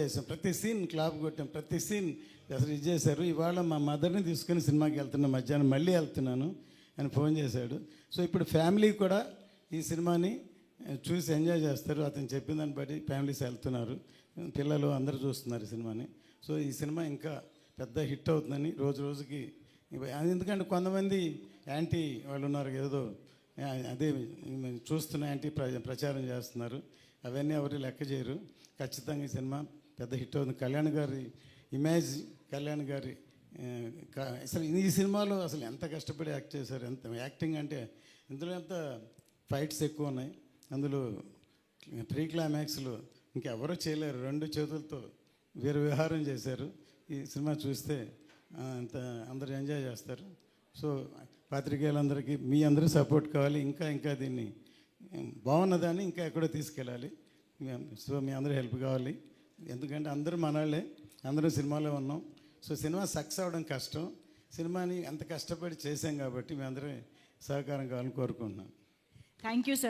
చేసాం, ప్రతి scene clap కొట్టాం, ప్రతి సీన్ అసలు ఇది చేశారు. ఇవాళ మా మదర్ని తీసుకుని సినిమాకి వెళ్తున్నాను, మధ్యాహ్నం మళ్ళీ వెళ్తున్నాను అని ఫోన్ చేశాడు. సో ఇప్పుడు ఫ్యామిలీ కూడా ఈ సినిమాని చూసి ఎంజాయ్ చేస్తారు. అతను చెప్పిన దాన్ని బట్టి ఫ్యామిలీస్ వెళ్తున్నారు, పిల్లలు అందరూ చూస్తున్నారు ఈ సినిమాని. సో ఈ సినిమా ఇంకా పెద్ద హిట్ అవుతుందని రోజు రోజుకి. ఎందుకంటే కొంతమంది యాంటీ వాళ్ళు ఉన్నారు, ఏదో అదే చూస్తున్న యాంటీ ప్రచారం చేస్తున్నారు. అవన్నీ ఎవరు లెక్క చేయరు. ఖచ్చితంగా ఈ సినిమా పెద్ద హిట్ అవుతుంది. కళ్యాణ్ గారి ఇమేజ్, కళ్యాణ్ గారి అసలు ఈ సినిమాలో అసలు ఎంత కష్టపడి యాక్ట్ చేశారు, ఎంత యాక్టింగ్ అంటే ఇందులో ఎంత ఫైట్స్ ఎక్కువ ఉన్నాయి. అందులో ప్రీ క్లైమాక్స్లో ఇంకెవరూ చేయలేరు, 2 చేతులతో వీర విహారం చేశారు. ఈ సినిమా చూస్తే అంత అందరూ ఎంజాయ్ చేస్తారు. సో పాత్రికేయులందరికీ మీ అందరూ సపోర్ట్ కావాలి. ఇంకా దీన్ని బాగున్నదాన్ని ఇంకా ఎక్కడో తీసుకెళ్ళాలి. సో మీ అందరూ హెల్ప్ కావాలి. ఎందుకంటే అందరూ మనవాళ్ళే, అందరూ సినిమాలో ఉన్నాం. సో సినిమా సక్సెస్ అవ్వడం కష్టం. సినిమాని అంత కష్టపడి చేశాం కాబట్టి మీ అందరూ సహకారం కావాలని కోరుకుంటున్నాను. Thank you sir.